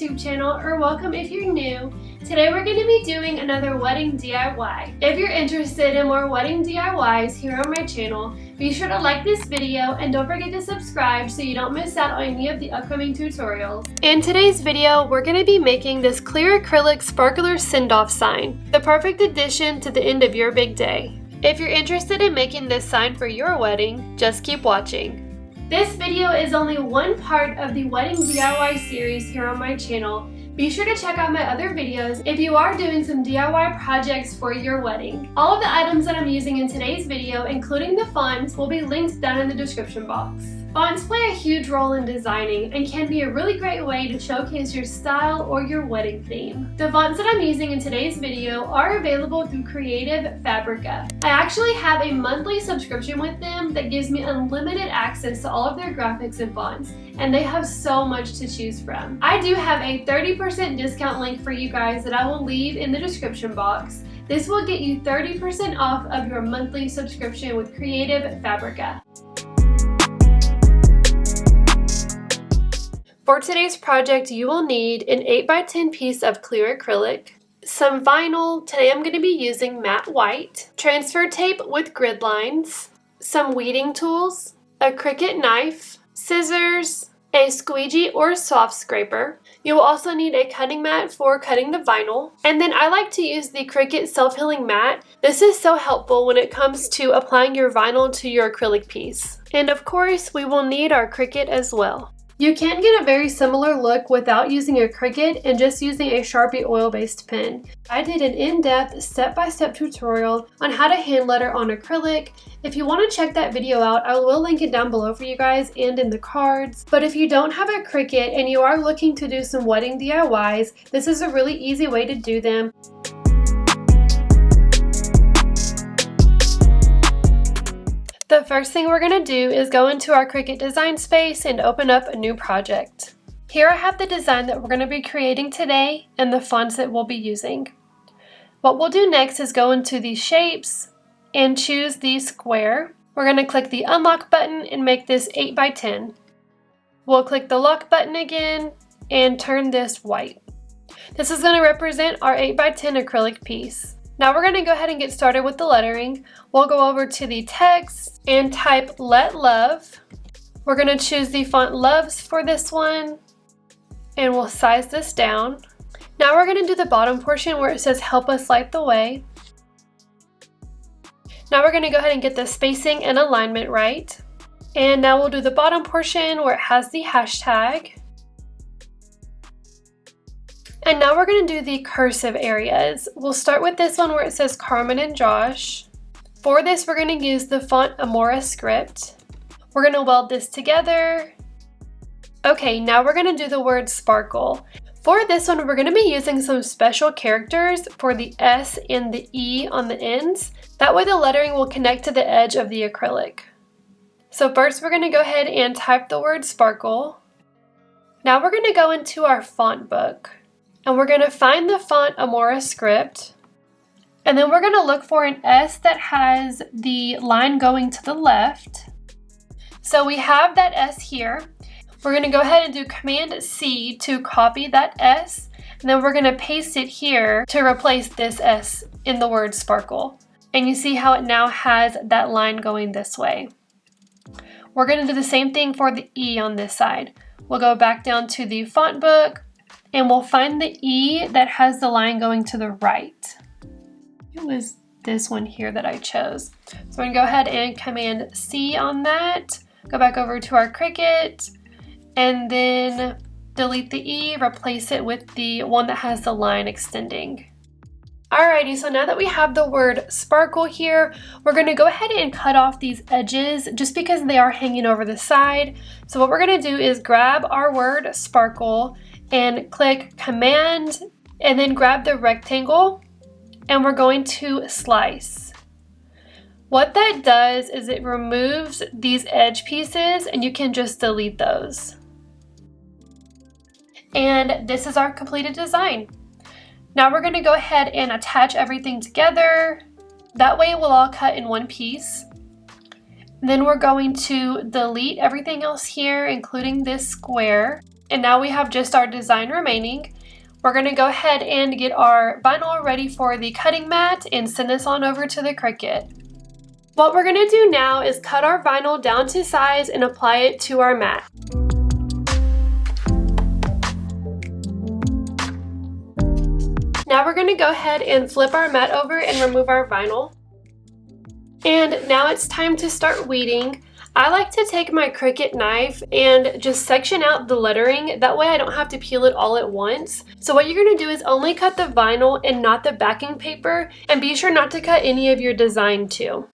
YouTube channel, or welcome if you're new. Today we're going to be doing another wedding DIY. If you're interested in more wedding DIYs here on my channel, be sure to like this video and don't forget to subscribe so you don't miss out on any of the upcoming tutorials. In today's video, we're going to be making this clear acrylic sparkler send-off sign, the perfect addition to the end of your big day. If you're interested in making this sign for your wedding, just keep watching. This video is only one part of the wedding DIY series here on my channel. Be sure to check out my other videos if you are doing some DIY projects for your wedding. All of the items that I'm using in today's video, including the fonts, will be linked down in the description box. Fonts play a huge role in designing and can be a really great way to showcase your style or your wedding theme. The fonts that I'm using in today's video are available through Creative Fabrica. I actually have a monthly subscription with them that gives me unlimited access to all of their graphics and fonts, and they have so much to choose from. I do have a 30% discount link for you guys that I will leave in the description box. This will get you 30% off of your monthly subscription with Creative Fabrica. For today's project, you will need an 8x10 piece of clear acrylic, some vinyl, today I'm going to be using matte white, transfer tape with grid lines, some weeding tools, a Cricut knife, scissors, a squeegee or soft scraper. You will also need a cutting mat for cutting the vinyl. And then I like to use the Cricut self-healing mat. This is so helpful when it comes to applying your vinyl to your acrylic piece. And of course, we will need our Cricut as well. You can get a very similar look without using a Cricut and just using a Sharpie oil-based pen. I did an in-depth step-by-step tutorial on how to hand letter on acrylic. If you want to check that video out, I will link it down below for you guys and in the cards. But if you don't have a Cricut and you are looking to do some wedding DIYs, this is a really easy way to do them. The first thing we're going to do is go into our Cricut design space and open up a new project. Here I have the design that we're going to be creating today and the fonts that we'll be using. What we'll do next is go into the shapes and choose the square. We're going to click the unlock button and make this 8x10. We'll click the lock button again and turn this white. This is going to represent our 8x10 acrylic piece. Now we're going to go ahead and get started with the lettering. We'll go over to the text and type Let Love. We're going to choose the font Loves for this one and we'll size this down. Now we're going to do the bottom portion where it says Help Us Light the Way. Now we're going to go ahead and get the spacing and alignment right. And now we'll do the bottom portion where it has the hashtag. And now we're going to do the cursive areas. We'll start with this one where it says Carmen and Josh. For this, we're going to use the font Amora script. We're going to weld this together. Okay, now we're going to do the word sparkle. For this one, we're going to be using some special characters for the S and the E on the ends. That way the lettering will connect to the edge of the acrylic. So first, we're going to go ahead and type the word sparkle. Now we're going to go into our font book. And we're going to find the font Amora script. And then we're going to look for an S that has the line going to the left. So we have that S here. We're going to go ahead and do Command C to copy that S. And then we're going to paste it here to replace this S in the word sparkle. And you see how it now has that line going this way. We're going to do the same thing for the E on this side. We'll go back down to the font book. And we'll find the E that has the line going to the right. It was this one here that I chose. So I'm going to go ahead and Command C on that. Go back over to our Cricut. And then delete the E, replace it with the one that has the line extending. Alrighty, so now that we have the word sparkle here, we're going to go ahead and cut off these edges just because they are hanging over the side. So what we're going to do is grab our word sparkle and click Command and then grab the rectangle and we're going to slice. What that does is it removes these edge pieces and you can just delete those. And this is our completed design. Now we're going to go ahead and attach everything together. That way it will all cut in one piece. Then we're going to delete everything else here, including this square. And now we have just our design remaining. We're going to go ahead and get our vinyl ready for the cutting mat and send this on over to the Cricut. What we're going to do now is cut our vinyl down to size and apply it to our mat. Now we're going to go ahead and flip our mat over and remove our vinyl. And now it's time to start weeding. I like to take my Cricut knife and just section out the lettering. That way I don't have to peel it all at once. So what you're going to do is only cut the vinyl and not the backing paper. And be sure not to cut any of your design too.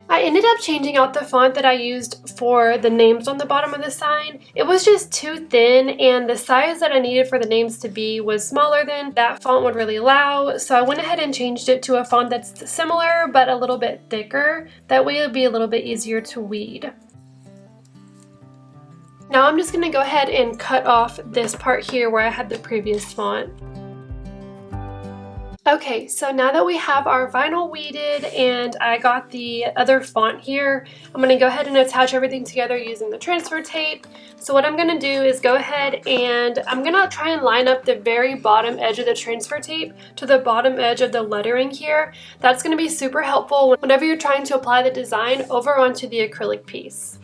I ended up changing out the font that I used for the names on the bottom of the sign. It was just too thin, and the size that I needed for the names to be was smaller than that font would really allow. So I went ahead and changed it to a font that's similar but a little bit thicker. That way it'll be a little bit easier to weed. Now I'm just going to go ahead and cut off this part here where I had the previous font. Okay, so now that we have our vinyl weeded and I got the other font here, I'm going to go ahead and attach everything together using the transfer tape. So what I'm going to do is go ahead and I'm going to try and line up the very bottom edge of the transfer tape to the bottom edge of the lettering here. That's going to be super helpful whenever you're trying to apply the design over onto the acrylic piece.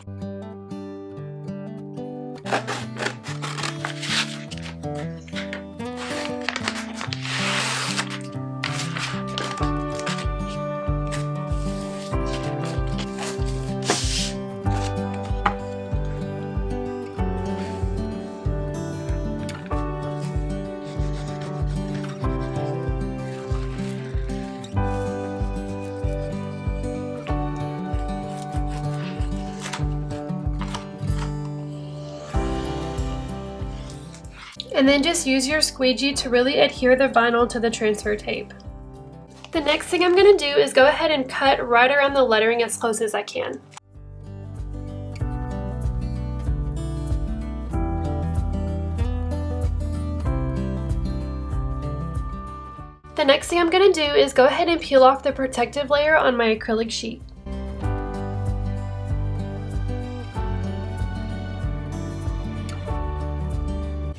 And then just use your squeegee to really adhere the vinyl to the transfer tape. The next thing I'm going to do is go ahead and cut right around the lettering as close as I can. The next thing I'm going to do is go ahead and peel off the protective layer on my acrylic sheet.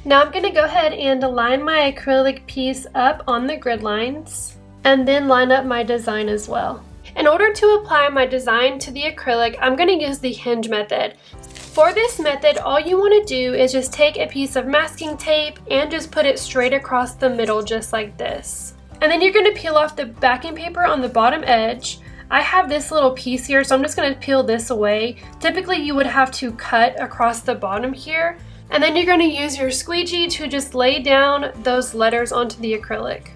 Now I'm going to go ahead and align my acrylic piece up on the grid lines and then line up my design as well. In order to apply my design to the acrylic, I'm going to use the hinge method. For this method, all you want to do is just take a piece of masking tape and just put it straight across the middle just like this. And then you're going to peel off the backing paper on the bottom edge. I have this little piece here, so I'm just going to peel this away. Typically you would have to cut across the bottom here. And then you're going to use your squeegee to just lay down those letters onto the acrylic.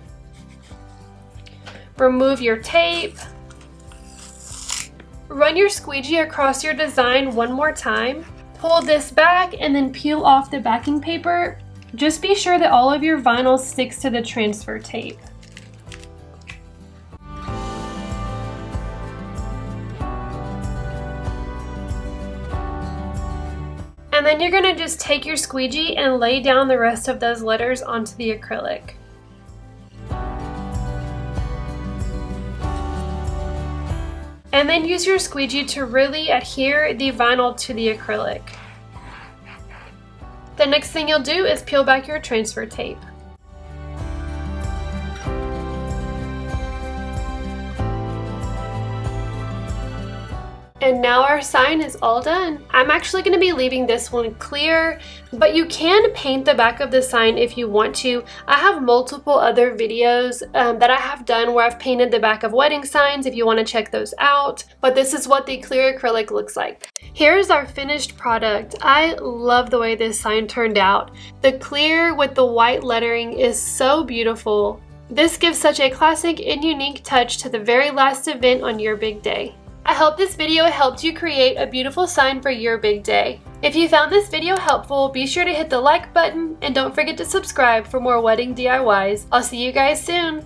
Remove your tape. Run your squeegee across your design one more time. Pull this back and then peel off the backing paper. Just be sure that all of your vinyl sticks to the transfer tape. And then you're going to just take your squeegee and lay down the rest of those letters onto the acrylic. And then use your squeegee to really adhere the vinyl to the acrylic. The next thing you'll do is peel back your transfer tape. And now our sign is all done. I'm actually going to be leaving this one clear, but you can paint the back of the sign if you want to. I have multiple other videos that I have done where I've painted the back of wedding signs if you want to check those out. But this is what the clear acrylic looks like. Here's our finished product. I love the way this sign turned out. The clear with the white lettering is so beautiful. This gives such a classic and unique touch to the very last event on your big day. I hope this video helped you create a beautiful sign for your big day. If you found this video helpful, be sure to hit the like button and don't forget to subscribe for more wedding DIYs. I'll see you guys soon.